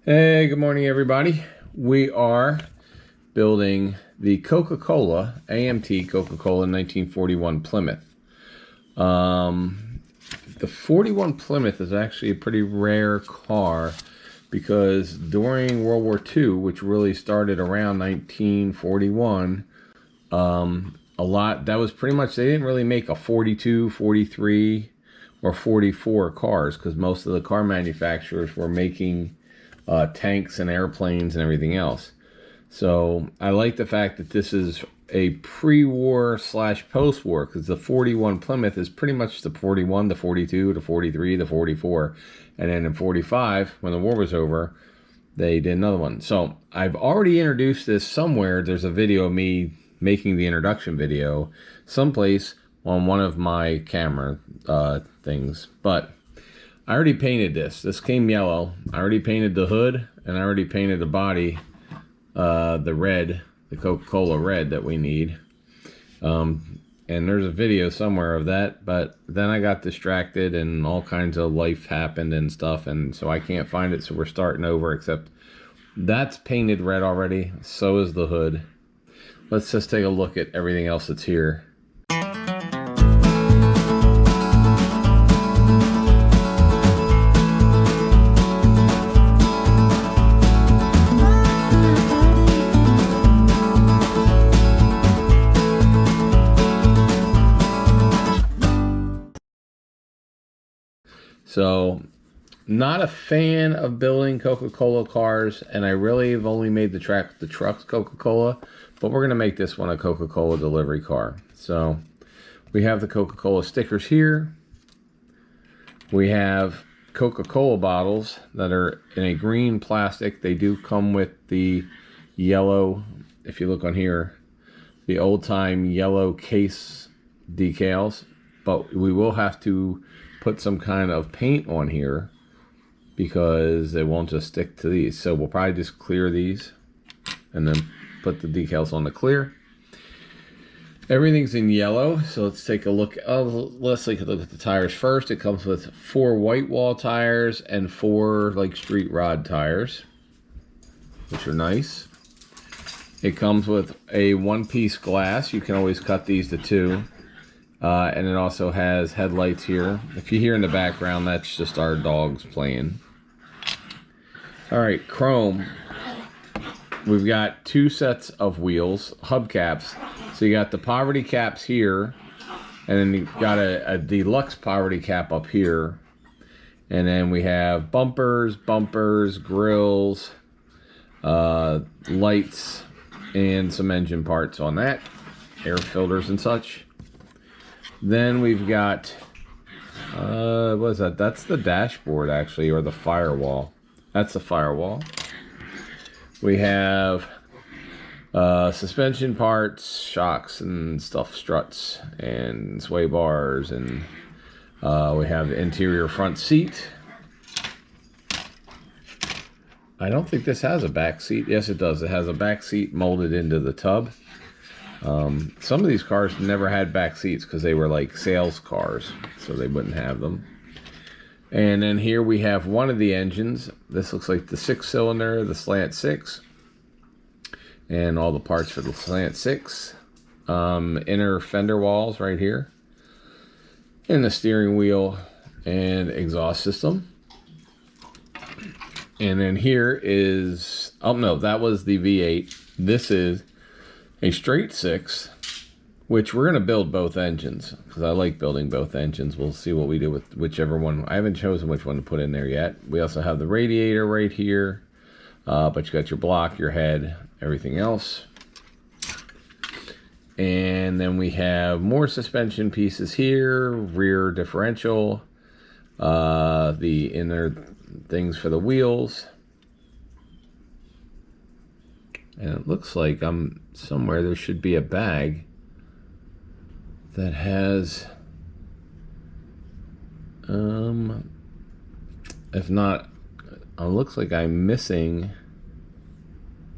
Hey, good morning, everybody. We are building the Coca-Cola, AMT Coca-Cola 1941 Plymouth. The 41 Plymouth is actually a pretty rare car because during World War II, which really started around 1941, that was pretty much, they didn't really make a 42, 43, or 44 cars because most of the car manufacturers were making tanks and airplanes and everything else. So I like the fact that this is a pre-war / post-war, because the 41 Plymouth is pretty much the 41, the 42, the 43, the 44, and then in 45, when the war was over, they did another one. So I've already introduced this somewhere. There's a video of me making the introduction video someplace on one of my camera things, but I already painted this. This came yellow. I already painted the hood, and I already painted the body, the red, the Coca-Cola red that we need. And there's a video somewhere of that, but then I got distracted and all kinds of life happened and stuff, and so I can't find it, so we're starting over, except that's painted red already. So is the hood. Let's just take a look at everything else that's here. So, not a fan of building Coca-Cola cars, and I really have only made the trucks Coca-Cola, but we're going to make this one a Coca-Cola delivery car. So, we have the Coca-Cola stickers here. We have Coca-Cola bottles that are in a green plastic. They do come with the yellow, if you look on here, the old-time yellow case decals, but we will have to put some kind of paint on here because they won't just stick to these. So we'll probably just clear these and then put the decals on the clear. Everything's in yellow, so let's take a look. Let's take a look at the tires first. It comes with 4 white wall tires and 4 like street rod tires, which are nice. It comes with a 1-piece glass. You can always cut these to 2. And it also has headlights here. If you hear in the background, that's just our dogs playing. All right, chrome. We've got 2 sets of wheels, hubcaps. So you got the poverty caps here, and then you got a deluxe poverty cap up here. And then we have bumpers, grills, lights, and some engine parts on that, air filters and such. Then we've got, what is that? That's the dashboard, actually, or the firewall. That's the firewall. We have suspension parts, shocks and stuff, struts and sway bars, and we have the interior front seat. I don't think this has a back seat. Yes, it does. It has a back seat molded into the tub. Some of these cars never had back seats because they were like sales cars, so they wouldn't have them. And then here we have one of the engines. This looks like the 6-cylinder, the slant 6, and all the parts for the slant 6. Inner fender walls right here, and the steering wheel and exhaust system. And then here is, oh no, that was the V8. This is a straight 6, which we're going to build both engines because I like building both engines. We'll see what we do with whichever one. I haven't chosen which one to put in there yet. We also have the radiator right here, but you got your block, your head, everything else. And then we have more suspension pieces here, rear differential, the inner things for the wheels. And it looks like somewhere there should be a bag that has, if not, it looks like I'm missing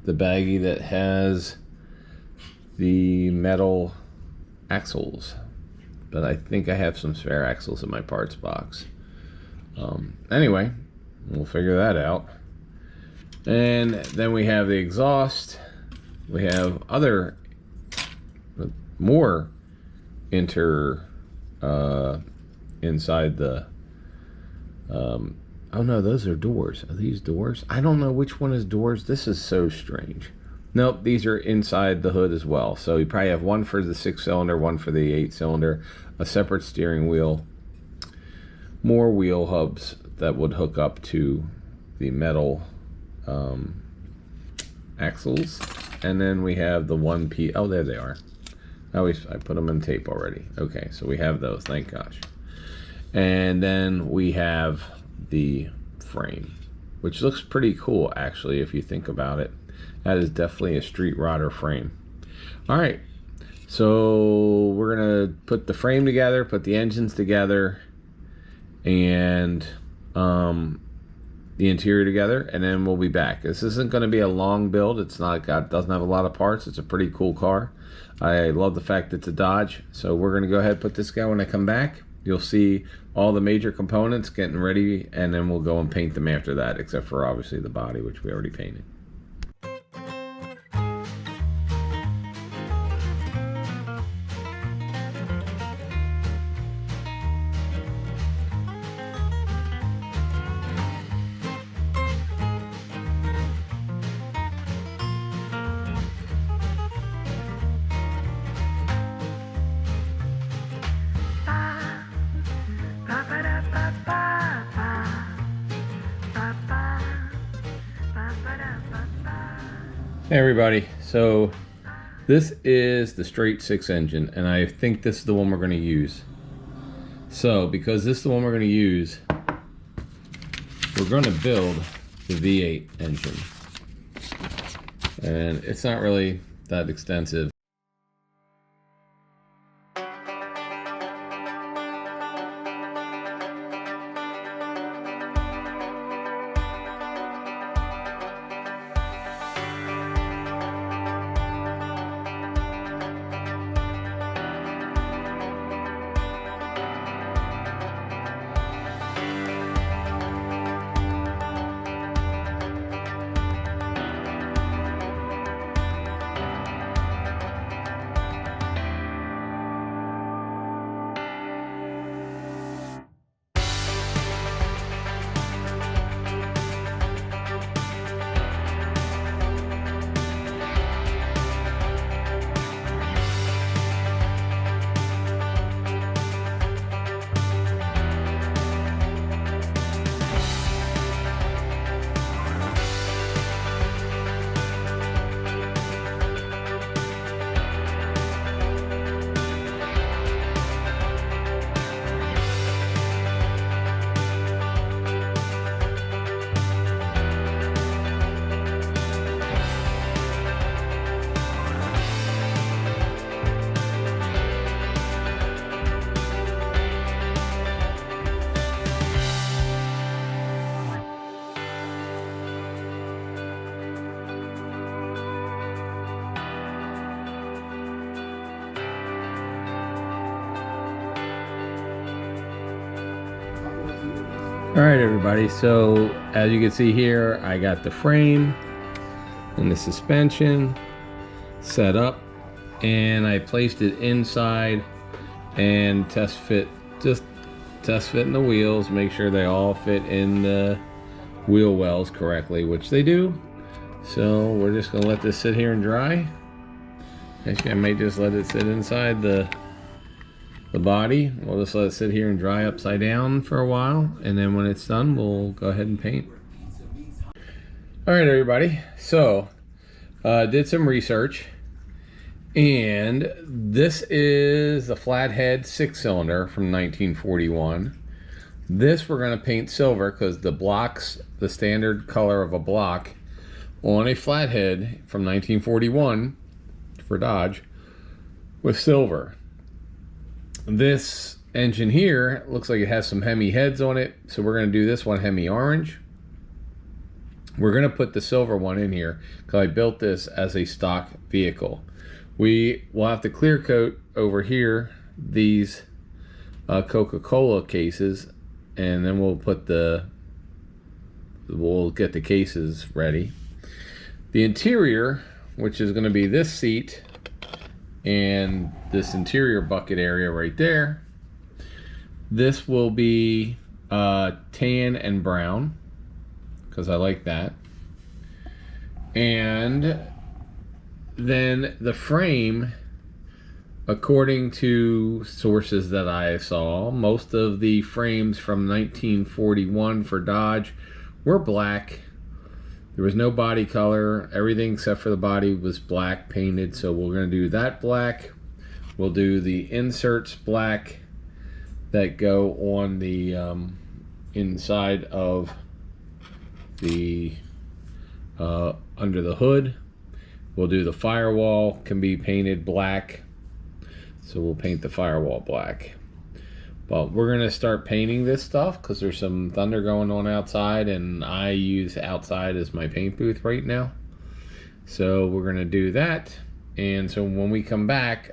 the baggie that has the metal axles. But I think I have some spare axles in my parts box. Anyway, we'll figure that out. And then we have the exhaust. We have other more inside the oh no, those are doors. Are these doors? I don't know which one is doors. This is so strange. Nope, these are inside the hood as well. So you probably have one for the 6-cylinder, one for the 8-cylinder, a separate steering wheel, more wheel hubs that would hook up to the metal axles, and then we have the one piece. Oh, there they are. I put them in tape already. Okay, so we have those, thank gosh. And then we have the frame, which looks pretty cool actually if you think about it. That is definitely a street rodder frame. All right, so we're gonna put the frame together, put the engines together, and the interior together, and then we'll be back. This isn't going to be a long build. It's not doesn't have a lot of parts. It's a pretty cool car. I love the fact that it's a Dodge. So we're going to go ahead and put this guy. When I come back, you'll see all the major components getting ready, and then we'll go and paint them after that, except for obviously the body, which we already painted. Hey everybody, so this is the straight 6 engine, and I think this is the one we're going to use. So because this is the one we're going to use, we're going to build the V8 engine, and it's not really that extensive. All right, everybody, so as you can see here, I got the frame and the suspension set up, and I placed it inside and just test fitting the wheels, make sure they all fit in the wheel wells correctly, which they do. So we're just gonna let this sit here and dry. Actually, I may just let it sit inside the body. We'll just let it sit here and dry upside down for a while, and then when it's done, we'll go ahead and paint. All right, everybody, so did some research, and this is the flathead 6-cylinder from 1941. This we're going to paint silver because the blocks, the standard color of a block on a flathead from 1941 for Dodge was silver. This engine here looks like it has some Hemi heads on it, so we're going to do this one Hemi orange. We're going to put the silver one in here because I built this as a stock vehicle. We will have to clear coat over here these Coca-Cola cases, and then we'll put the we'll get the cases ready. The interior, which is going to be this seat and this interior bucket area right there, this will be tan and brown because I like that. And then the frame, according to sources that I saw, most of the frames from 1941 for Dodge were black. There was no body color. Everything except for the body was black painted. So we're going to do that black. We'll do the inserts black that go on the inside of the under the hood. We'll do the firewall, can be painted black. So we'll paint the firewall black. But we're going to start painting this stuff because there's some thunder going on outside, and I use outside as my paint booth right now. So we're going to do that. And so when we come back,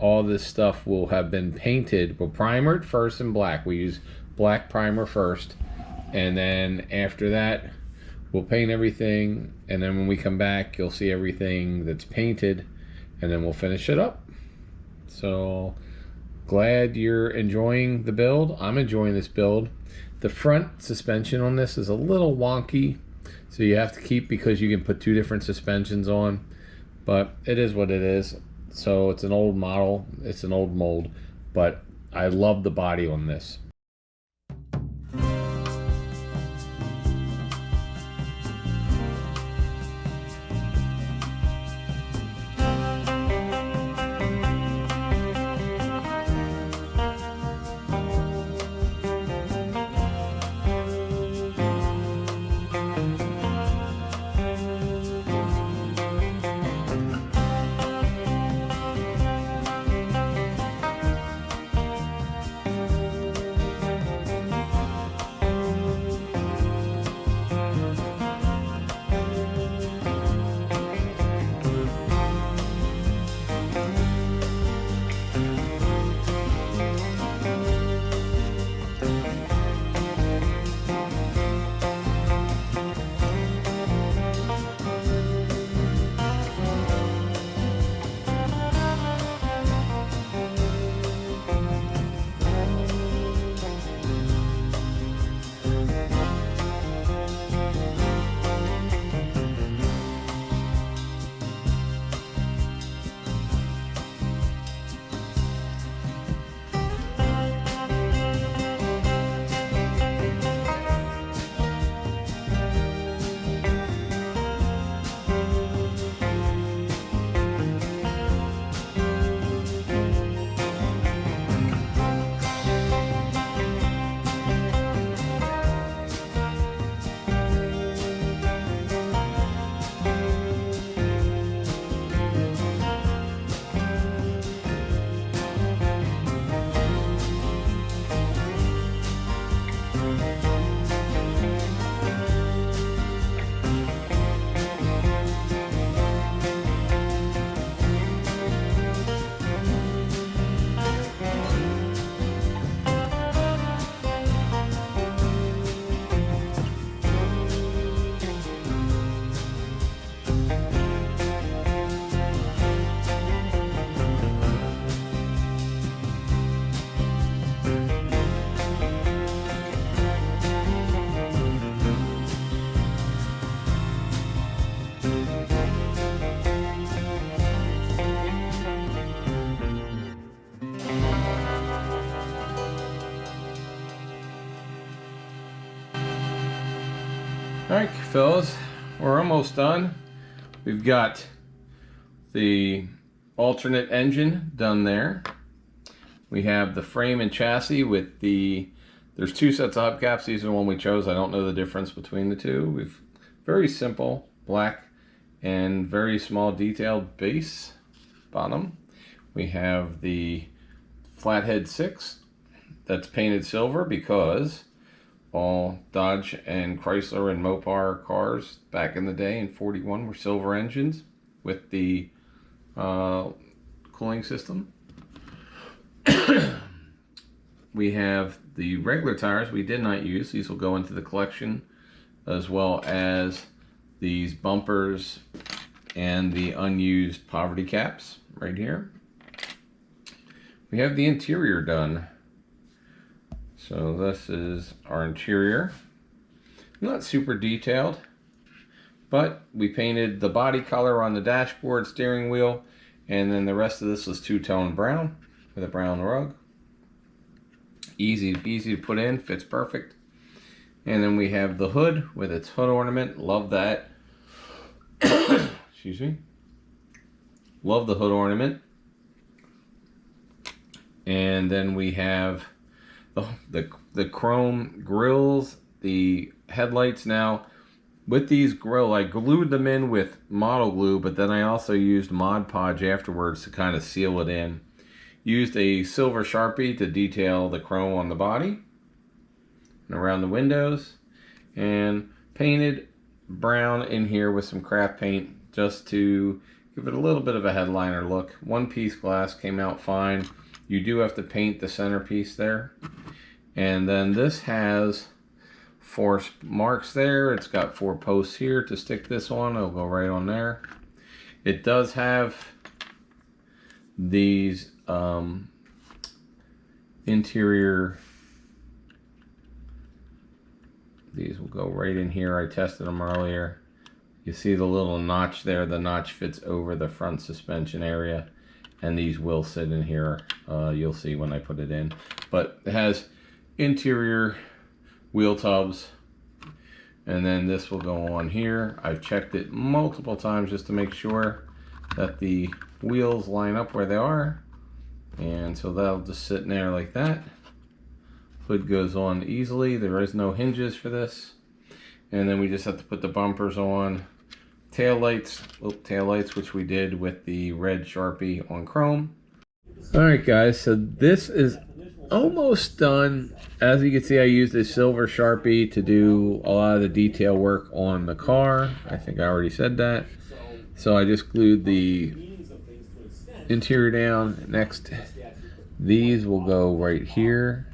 all this stuff will have been painted. We'll primer it first in black. We use black primer first. And then after that, we'll paint everything. And then when we come back, you'll see everything that's painted. And then we'll finish it up. So glad you're enjoying the build. I'm enjoying this build. The front suspension on this is a little wonky, so you have to keep, because you can put two different suspensions on, but it is what it is. So it's an old model, it's an old mold, but I love the body on this. Alright fellas, we're almost done. We've got the alternate engine done there. We have the frame and chassis with there's two sets of hubcaps. These are the one we chose. I don't know the difference between the two. We've very simple black and very small detailed base bottom. We have the flathead 6 that's painted silver because all Dodge and Chrysler and Mopar cars back in the day in 41 were silver engines with the cooling system. We have the regular tires we did not use. These will go into the collection as well as these bumpers and the unused poverty caps right here. We have the interior done. So this is our interior. Not super detailed, but we painted the body color on the dashboard, steering wheel, and then the rest of this was two-tone brown with a brown rug. Easy to put in, fits perfect. And then we have the hood with its hood ornament. Love that. Excuse me. Love the hood ornament. And then we have the chrome grills, the headlights. Now with these grill, I glued them in with model glue, but then I also used Mod Podge afterwards to kind of seal it in. Used a silver Sharpie to detail the chrome on the body and around the windows, and painted brown in here with some craft paint just to give it a little bit of a headliner look. One piece glass came out fine. You do have to paint the centerpiece there. And then this has 4 marks there. It's got 4 posts here to stick this on. It'll go right on there. It does have these interior, these will go right in here. I tested them earlier. You see the little notch there. The notch fits over the front suspension area, and these will sit in here. You'll see when I put it in. But it has interior wheel tubs, and then this will go on here. I've checked it multiple times just to make sure that the wheels line up where they are, and so that'll just sit in there like that. Hood goes on easily. There is no hinges for this. And then we just have to put the bumpers on. Tail lights, which we did with the red Sharpie on chrome. All right, guys, so this is almost done. As you can see, I used a silver Sharpie to do a lot of the detail work on the car. I think I already said that. So I just glued the interior down. Next, these will go right here.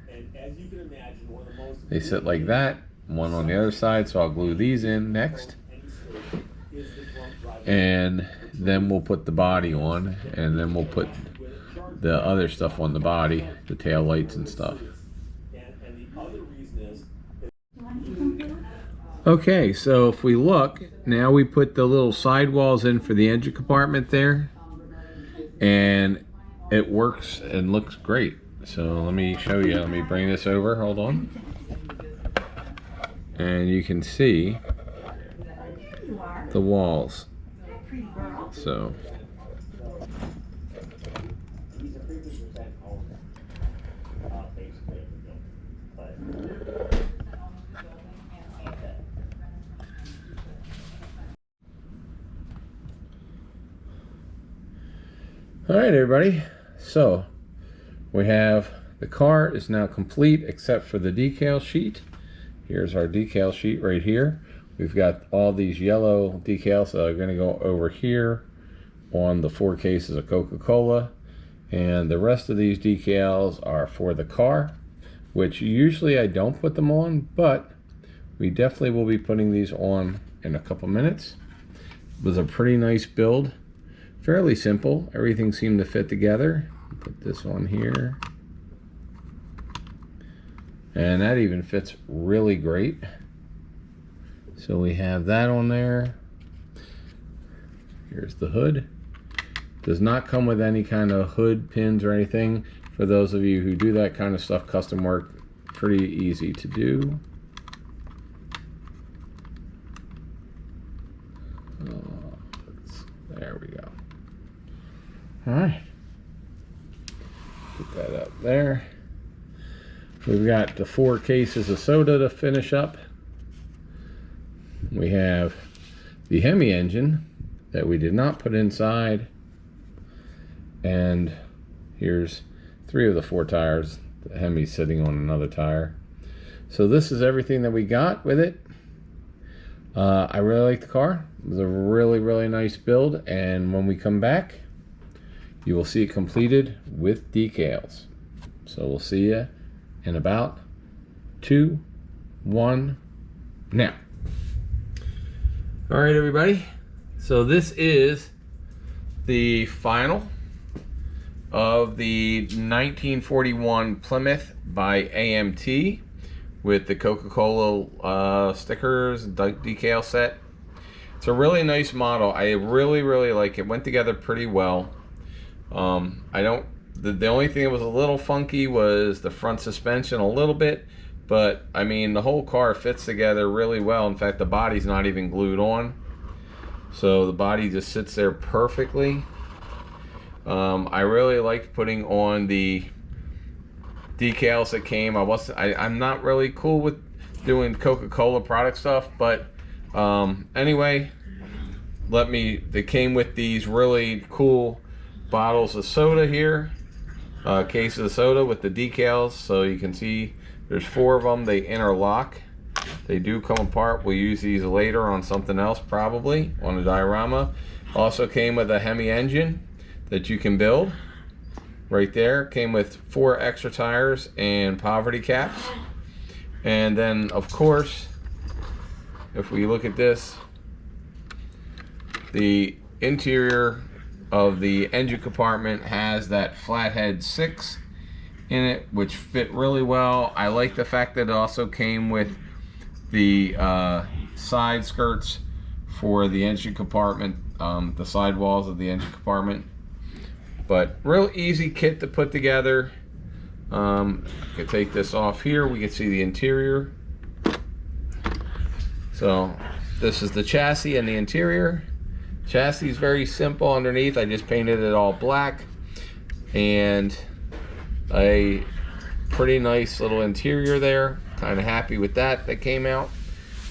They sit like that. One on the other side, so I'll glue these in next. And then we'll put the body on, and then we'll put the other stuff on the body, the tail lights and stuff. Okay, so if we look, now we put the little sidewalls in for the engine compartment there, and it works and looks great. So let me show you. Let me bring this over. Hold on. And you can see the walls. So all right, everybody, so we have the car is now complete except for the decal sheet. Here's our decal sheet right here. We've got all these yellow decals that are going to go over here on the 4 cases of Coca-Cola, and the rest of these decals are for the car, which usually I don't put them on, but we definitely will be putting these on in a couple minutes. It was a pretty nice build. Fairly simple. Everything seemed to fit together. Put this on here. And that even fits really great. So we have that on there. Here's the hood. Does not come with any kind of hood pins or anything. For those of you who do that kind of stuff, custom work, pretty easy to do. There we go. All right, put that up there. We've got the 4 cases of soda to finish up. We have the Hemi engine that we did not put inside, and here's 3 of the 4 tires. The Hemi's sitting on another tire. So this is everything that we got with it. I really like the car. It was a really nice build, and when we come back, you will see it completed with decals. So we'll see you in about 2, 1, now. All right, everybody. So this is the final of the 1941 Plymouth by AMT with the Coca-Cola stickers and decal set. It's a really nice model. I really like it. Went together pretty well. The only thing that was a little funky was the front suspension a little bit, but I mean the whole car fits together really well. In fact, the body's not even glued on, so the body just sits there perfectly. I really liked putting on the decals that came. I'm not really cool with doing Coca-Cola product stuff, but anyway, they came with these really cool bottles of soda here, cases of soda with the decals, so you can see there's 4 of them. They interlock. They do come apart. We'll use these later on something else, probably on a diorama. Also came with a Hemi engine that you can build right there. Came with 4 extra tires and poverty caps. And then of course, if we look at this, the interior of the engine compartment has that flathead 6 in it, which fit really well. I like the fact that it also came with the side skirts for the engine compartment, the side walls of the engine compartment. But real easy kit to put together. I could take this off here. We can see the interior. So this is the chassis and the interior. Chassis is very simple underneath. I just painted it all black, and a pretty nice little interior there. Kind of happy with that came out.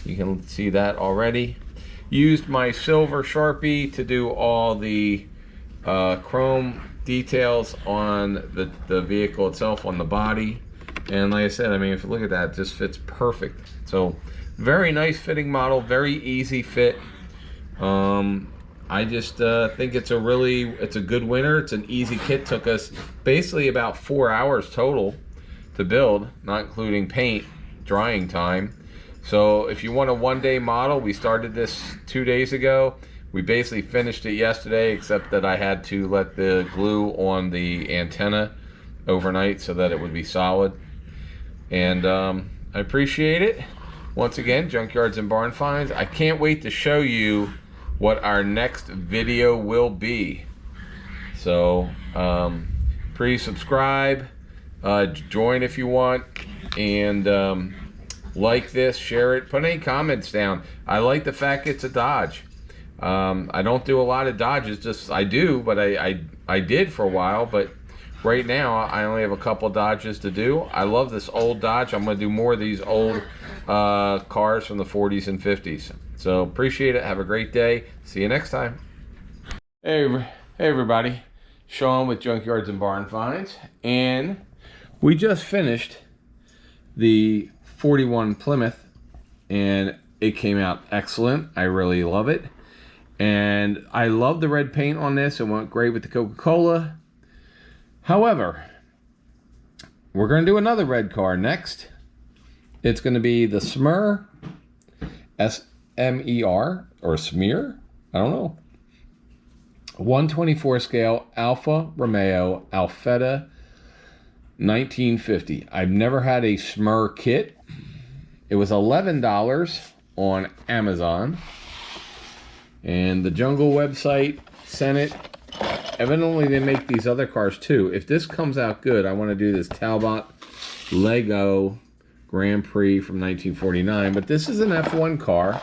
You can see that already. Used my silver Sharpie to do all the chrome details on the vehicle itself, on the body. And like I said, I mean, if you look at that, it just fits perfect. So very nice fitting model, very easy fit. I just think it's a good winner. It's an easy kit. Took us basically about 4 hours total to build, not including paint, drying time. So if you want a one-day model, we started this 2 days ago. We basically finished it yesterday, except that I had to let the glue on the antenna overnight so that it would be solid. And I appreciate it. Once again, Junkyards and Barn Finds. I can't wait to show you what our next video will be. So please subscribe, join if you want, and like this, share it, put any comments down. I like the fact it's a Dodge. I don't do a lot of Dodges, just I do, but I did for a while, but right now I only have a couple Dodges to do. I love this old Dodge. I'm going to do more of these old cars from the 40s and 50s. So appreciate it. Have a great day. See you next time. Hey everybody. Sean with Junkyards and Barn Finds. And we just finished the 41 Plymouth, and it came out excellent. I really love it. And I love the red paint on this. It went great with the Coca-Cola. However, we're going to do another red car next. It's going to be the Smer, S-M-E-R, or Smear, I don't know. 124 scale Alfa Romeo Alfetta 1950. I've never had a Smer kit. It was $11 on Amazon. And the Jungle website sent it. Evidently they make these other cars too. If this comes out good, I want to do this Talbot Lego Grand Prix from 1949. But this is an F1 car,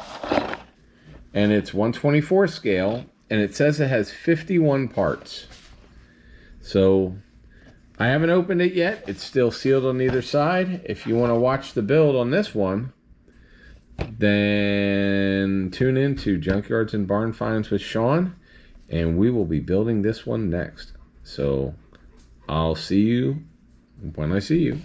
and it's 124 scale, and it says it has 51 parts. So I haven't opened it yet. It's still sealed on either side. If you want to watch the build on this one, then tune in to Junkyards and Barn Finds with Sean, and we will be building this one next. So I'll see you when I see you.